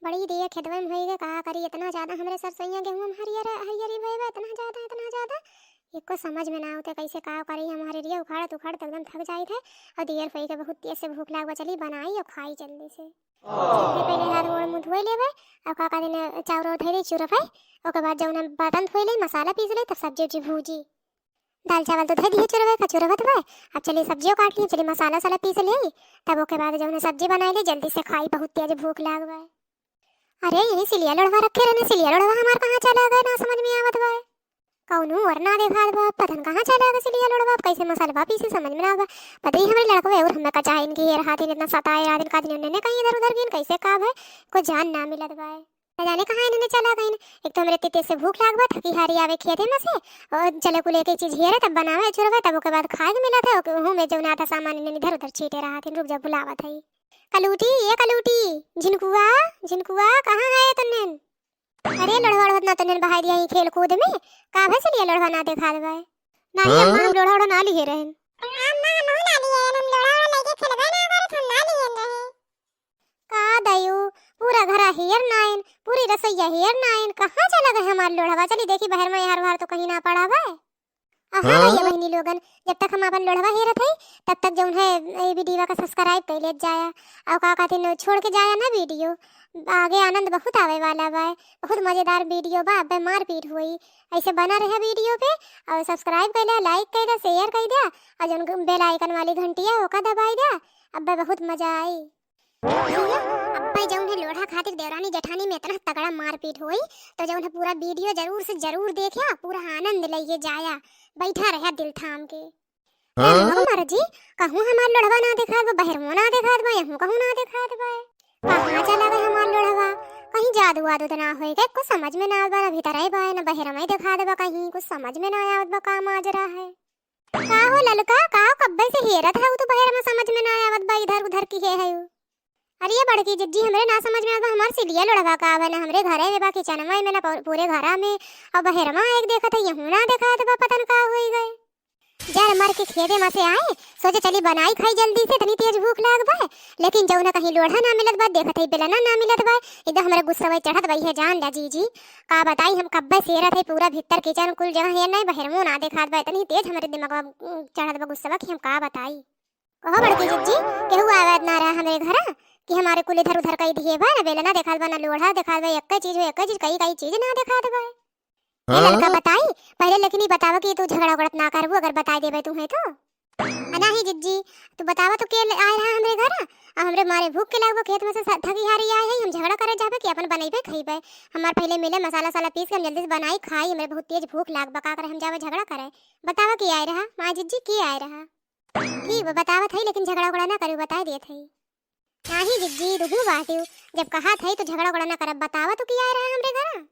बड़ी दिए खेतवे में होई गे कहा करी इतना ज्यादा हमरे सरसैया गेहूं में हरियर हरियरी भइबे इतना ज्यादा एको समझ में ना आवते कैसे का करी हमारे रिया उखाड़त उखाड़त एकदम थक जाई थे और दियर फई के बहुत तेज से भूख लागबा चली बनाई और खाई जल्दी से पहले हाथ गोड़ मुंह धोई लेबे और का दिन चाउर धइले चुरफे ओके बाद जौन बर्तन धोई ले मसाला पीस ले तब सब्जी उब्जी भूजी दाल चावल तो धो दिए चुरवे का चुरवत बे अब चलिए सब्जियों काट लिए चलिए मसाला साला पीस ले तब ओके बाद जौन सब्जी बनाई ले जल्दी से खाई बहुत तेज भूख लागबे। अरे यही सिलिया लड़वा रखे रहने सिलिया लड़वा हमार कहां चला गए ना समझ में आवत बे कौनो और ना देखा बा पतन कहां चला गए सिलिया लड़वा कैसे मसाला पीसे समझ में ना आवा पता ही हमारे लड़का और हमें कचा इनकी ये रहा दिन इतना सताए रात दिन का दिन ने कहीं इधर उधर भी कैसे का है को जान ना मिलत बा न जाने कहां इन्होंने चला गए एक तो मेरे तिते से भूख लागबा थकी हारी आवे खेते में से और चले को लेके चीज हेरे तब बनावे चुरवे तब ओके बाद खाए के मिला था ओके में जो ना था सामान इन्होंने इधर उधर छीटे रहा थे रुक जा बुलावा था कलूटी ये कलूटी झिनकुआ झिनकुआ कहां है तन्ने अरे लड़वा ना तन्ने बहाई दिया ही खेल कूद में का भे चलिए लड़वा ना देखा देबे ना ही हम लड़वा ना लिए रहन अम्मा हम ना लिए हम लड़वा लेके खेलबे ना करे हम ना लिए रहे का दयू पूरा घरा हेयर नाइन पूरी रसोईया हेयर नाइन कहां चला गए हमार लोढ़वा चली देखी बाहर में यार बाहर तो कहीं ना पड़ा बे हां भैया बहनी लोगन जब तक हम अपन लोढ़वा हेरत है तब तक जौन है ए वीडियो का सब्सक्राइब कर ले जाया और का कहते न छोड़ के जाया ना वीडियो आगे आनंद बहुत आवे वाला बा बहुत मजेदार वीडियो बा अब मारपीट हुई ऐसे बना रहे वीडियो पे और सब्सक्राइब कर ले लाइक कर दे शेयर कर दे और जौन बेल आइकन वाली घंटी है ओका दबाई दे अब बहुत मजा आई अब्बा जौन है लोढ़ा खातिर देवरानी जेठानी में इतना तगड़ा मारपीट हुई तो जौन है पूरा वीडियो जरूर से जरूर देखिया पूरा आनंद लइए जाया बैठा रहा दिल थाम के हमारा जी कहूं हमार लोढ़वा ना दिखात बा बाहर मुंह ना दिखात बा यहूं कहूं ना दिखात बा कहां चला गए हमार लोढ़वा कहीं जादू वादू तो ना होई के कुछ समझ में ना आवत बा भीतर आई बा ना बाहर में दिखा दे बा कहीं कुछ समझ में ना आवत बा का माजरा है का हो ललका का कब्बे से हेरत है तो बाहर में समझ में ना आवत बा इधर उधर की है अरे ये बड़की जिज्जी हमरे ना समझ में आता हमार सिलिया लड़वा का आवे ना हमरे घरे में बा किचन में ना पूरे घरा में और बहरमा एक देखत है यहूं ना देखत बा पतन का होई गए जर मर के खेदे में से आए सोचे चली बनाई खाई जल्दी से तनी तेज भूख लाग बा लेकिन जौना कहीं लोढ़ा ना मिलत बा देखत है बेलना ना मिलत बा एकदम हमरे गुस्सा में चढ़त बई है जान ला जी का बताई हम कब्बे सेरत है पूरा भीतर किचन कुल जगह है नहीं बहरमो ना देखत बा इतनी तेज हमरे दिमाग में चढ़त बा गुस्सा कि हम का बताई कहो बड़की जिज्जी केहू आवाज ना रहा हमरे घर कि हमारे कुल इधर उधर कई दिए बा ना बेलना देखा बा ना लोढ़ा देखा बा एक चीज कई चीज ना देखा दे बा ये लड़का बताई पहले लेकिन ही बतावा कि तू झगड़ा गड़त ना करबो अगर बता देबे तू है तो नहीं जिज्जी तू बतावा तो के आए रहा हमरे घर आ हमरे मारे भूख के लागबो खेत में से थकी हारी आए है हम झगड़ा करे जाबे कि अपन बनइबे खइबे हमार पहले मिले मसाला साला पीस के हम जल्दी से बनाई खाई हमरे बहुत तेज भूख लागबा का करे हम जावे झगड़ा करे बतावा कि आए रहा मां जिज्जी की आए रहा ठीक बतावा थई लेकिन झगड़ा गड़ा ना करू बता दे थई नहीं जिज्जी रुहू बातियो जब कहा था तो झगड़ा गड़ा ना करब बतावा तो किया आ रहा हमरे घर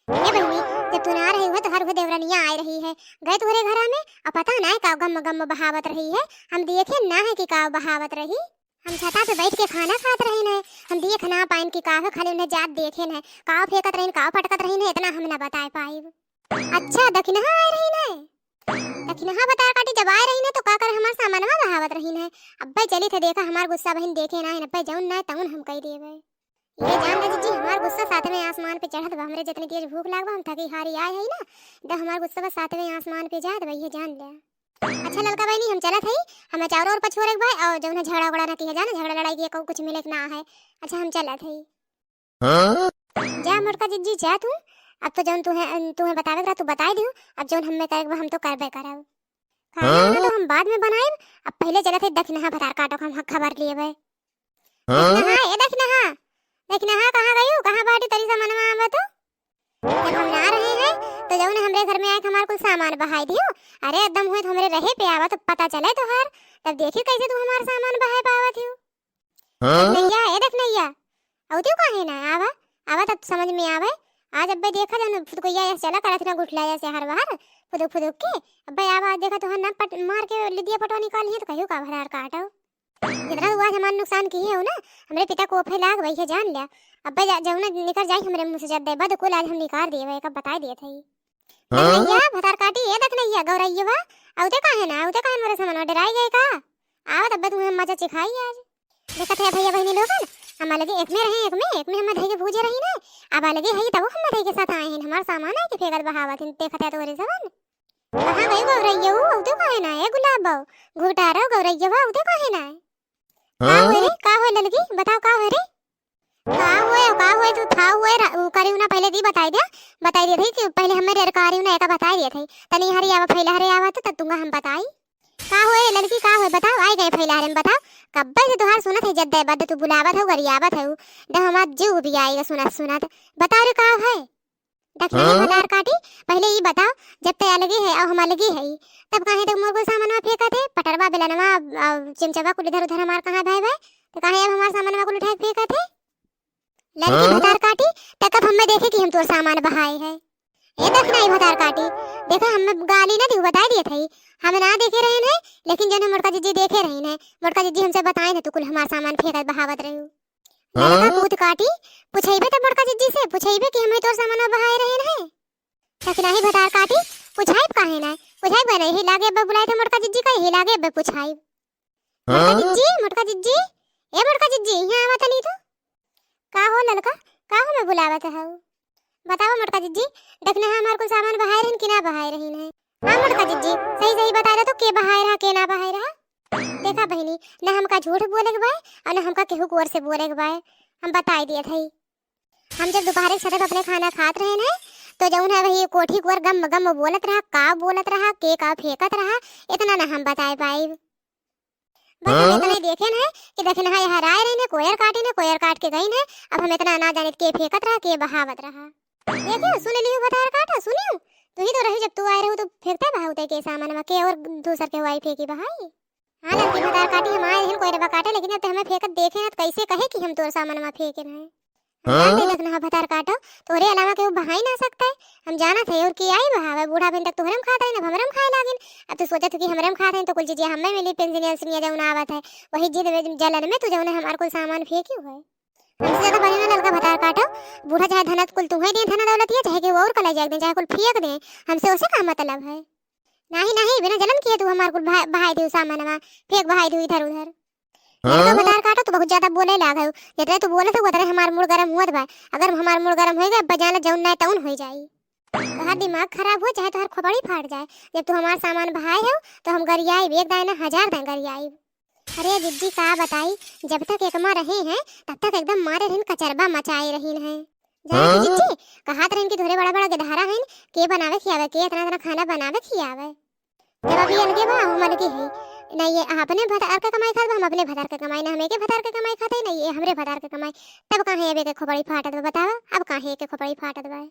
ये बहनी जब तू ना रही हो तो हर वो देवरानिया आ रही है गए तुम्हारे घर में अब पता ना का गम गम बहावत रही है हम देखे ना है कि का बहावत रही हम छता पे बैठ के खाना खात रही ना हम देख ना पाइन की का खाली उन्हें जात देखे ना का फेंकत रही का पटकत रही ना इतना हम ना बता पाई अच्छा दखिना आ रही ना दखिना बता काटी जब आ रही ना तो का कर हमार सामानवा बहावत रही ना अब्बे चली थे देखा हमार गुस्सा बहन देखे ना अब्बे जौन ना तउन हम कह देबे ये जान ले जी हमार गुस्सा साथ में आसमान पे चढ़त बा हमरे जितनी तेज भूख लागबा हम थकी हारी आए है ना द हमार गुस्सा बस साथ में आसमान पे जात बा ये जान ले अच्छा लड़का बहनी हम चलत हई हमें चारों ओर पछोरे भाई और जौन झगड़ा उगड़ा ना किया जाना झगड़ा लड़ाई के कुछ मिले ना है अच्छा हम चलत हई जा मोटका जिज्जी जा तू अब तो जौन तुम्हें बतावे रहा तू बताई दियो अब जौन हमें करे हम तो करबे करब खाना तो हम बाद में बनाएब अब पहले चलत हई दखना भतार काटो हम खबर लिए बे दखना कहां गयो कहां बाटी तरी सामान में आवा तो जब हम ना रहे हैं तो जौन हमरे घर में आए हमार कुछ सामान बहाई दियो अरे एकदम हुए हमरे रहे पे आवा तो पता चले तो हार तब देखी कैसे तू हमार सामान बहाई पावत हो नैया ए देख नैया औतियो काहे ना आवा आवा तब समझ में आवे आज अब्बे देखा जन फुदकोया ऐसे चला करत ना गुठला ऐसे हर बाहर फुदक के अब्बे आवा देखा तो ना पट मार के लिदिया पटवा निकाल है तो कहियो का भरार काटो जितना हुआ हमार नुकसान की है ना हमरे पिता को फैलाग वही है जान लिया अब्बे जौना निकल जाई हमरे मुंह से जद दे बद कुल आज हम निकाल दिए का बता दिए थई नैया भतार काटी ये देख नैया गौरैया औते काहे ना औते काहे मोरे सामान डराई गए का आवत अब्बे तुम्हें मजा चिखाई आज देखत है भैया बहनी लोगन हम लगे एक में रहे एक में हम धई के भूजे रहे अब अलगे है तब हम मरे के साथ आए हैं हमार सामान है के फेंकत बहावत हैं देखत है तोरे सबन कहां गई गौरैया वो तो काहे ना है गुलाब बाऊ घुटा रहो गौरैया वो तो काहे ना है का हो ललकी बताओ का हो रे का होए तू था होए करियो ना पहले दी बताई दे थी कि पहले हमें रेर करियो ना एका बताई दे थी तनी हरी आवा पहले हरे आवा तो तुंगा हम बताई का होए लड़की का होए बताओ आई गए पहले हरे में बताओ कब्बे से तोहार सुनत है जद्दे बद तू बुलावत हो गरियावत है द हमार जीव भी आएगा सुनत बताओ रे का है देखने भलार काटी पहले ये बताओ जब ते अलगे है और हम अलगे है तब काहे तक मोर को सामान में फेंका थे पटरवा बेलनवा चिमचवा कुल इधर उधर हमार कहां भाई भाई तो काहे अब हमार सामान में कुल उठा के फेंका थे लड़की भतार काटी तक अब हमें देखे कि हम तोर सामान बहाए है ये देखना ही भतार काटी देखो हमें गाली ना दी बता दिए थे हम ना देखे रहे ने लेकिन जने मोटका जीजी देखे रही ने मोटका जीजी हमसे बताए ना तू कुल हमार सामान फेंकत बहावत रही लड़का पूत काटी पूछैबे त मोटका जीजी से पूछैबे कि हमें तोर सामान बहाए रहे हैं तक नहीं भतार काटी पूछाइब काहे ना पूछाइब नहीं ही लागे अब बुलाए थे मोटका जीजी का ही लागे अब पूछाइब मोटका जीजी ए मोटका जीजी यहां आवत नहीं तो का हो लड़का का हो मैं बुलावत है बताओ मोटका जीजी देखने हमार को सामान बहाए रहन कि ना बहाए रहीन है हां मोटका जीजी सही सही बता दे तो के बहाए रहा के ना बहाए रहा देखा बहनी ना हमका झूठ बोले के बाय और ना हमका केहू कुवर से बोले के बाय हम बताई दिए थे हम जब दोपहर के समय अपने खाना खात रहे हैं तो जौन है वही कोठी कुवर गम गम बोलत रहा के का फेंकत रहा इतना ना हम बताए पाई बस हम इतना देखे ना कि देखे ना यहाँ राय रही ने कोयर काट के गई ने अब हम इतना ना जाने के फेंकत रहा के बहावत रहा देखियो सुन लियो बतार काटा सुनियो तू ही तो रही जब तू आए रहो तो फेंकता बहावते के सामान में के और दूसर के वाई फेंकी बहाई हां लड़की बतार काटी हम आए हैं कोई रवा काटा लेकिन अब तो हमें फेंकत देखे ना तो कैसे कहे कि हम तोर सामान में फेंके रहे हां देखना बतार काटो तोरे अलावा के बहाई ना सकता है हम जाना थे और की आई बहावे बूढ़ा बिन तक तोहरम खाता है ना हमरम खाए लागिन अब तो सोचत कि हमरम खाते हैं तो कुल चीजें हमें मिली पेंशन से जौन आवत है वही जिद जलन में तू जौन हमार को सामान फेंकी हुए हमसे ज्यादा बने ना लड़का बतार काटो बूढ़ा चाहे धनत कुल तुम्हें दे धन दौलत है चाहे कि और कला जाग दे चाहे कुल फेंक दे हमसे उसे का मतलब है नहीं बिना जलन किए तू हमार कुल बहाई दे सामान में फेंक बहाई दे इधर उधर तो बतार काटो तो बहुत ज्यादा बोले लागे जितने तू बोले तो उतने हमार मूड गरम हुआ बा अगर हमार मूड गरम होएगा बजाना जौन ना टाउन हो जाई तोहर दिमाग खराब हो चाहे तोहर खोपड़ी फाट जाए जब तू हमार सामान बहाए हो तो हम गरियाई एक दाए ना 1000 दाए गरियाई अरे जिज्जी का बताई जब तक एकमा रहे हैं तब तक एकदम मारे रहन कचरबा मचाए रहीन हैं जाने जिज्जी कहात रहन कि थोड़े बड़ा बड़ा गधारा हैं के बनावे खियावे के इतना खाना बनावे खियावे जब अभी अलगे बा हम अलगे है नहीं ये अपने भतार का कमाई खात हम अपने भतार का कमाई ना हमें के भतार का कमाई खाते नहीं ये हमरे भतार का कमाई तब काहे एबे के खोपड़ी फाटत बतावा अब काहे के खोपड़ी फाटत बा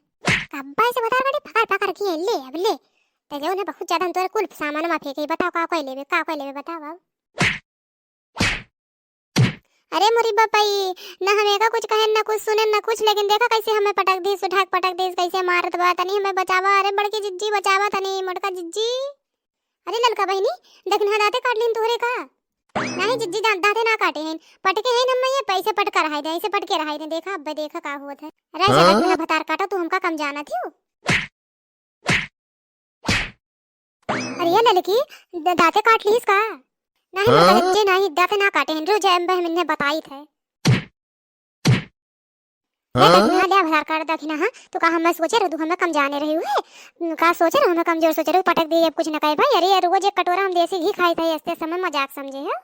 कब्बा से भतार गाड़ी फकार फकार की ले अब ले ते जो ने बहुत ज्यादा हम तोरे कुल सामान में फेंके बताओ का कोई लेबे बताओ अरे मोरी बापाई ना हमें का कुछ कहे ना कुछ सुने ना कुछ लेकिन देखा कैसे हमें पटक दी सुठाक पटक दी कैसे मारत बा तनी हमें बचावा अरे बड़की जिज्जी बचावा तनी मोटका जिज्जी अरे ललका बहनी देखना दाते काट लीन तोहरे का नहीं जिज्जी दाते ना काटे हैं पटके हैं हम ये पैसे पट कर रहा है ऐसे पटके रहा है देखा अब देखा का हुआ है अरे जगह भतार काटा तू हमका कम जाना थी अरे ये ललकी दाते काट लीस का नहीं बच्चे नहीं दाते ना काटे हैं रोज हमने बताई थे देखना ले आधार कार्ड देखना हां तो का हम सोचे रहे तू हमें कम जाने रही हुए का सोचे रहे हमें कमजोर सोचे रहे पटक दे अब कुछ न कहे भाई अरे रोज एक कटोरा हम देसी घी खाई थे ऐसे समय मजाक समझे है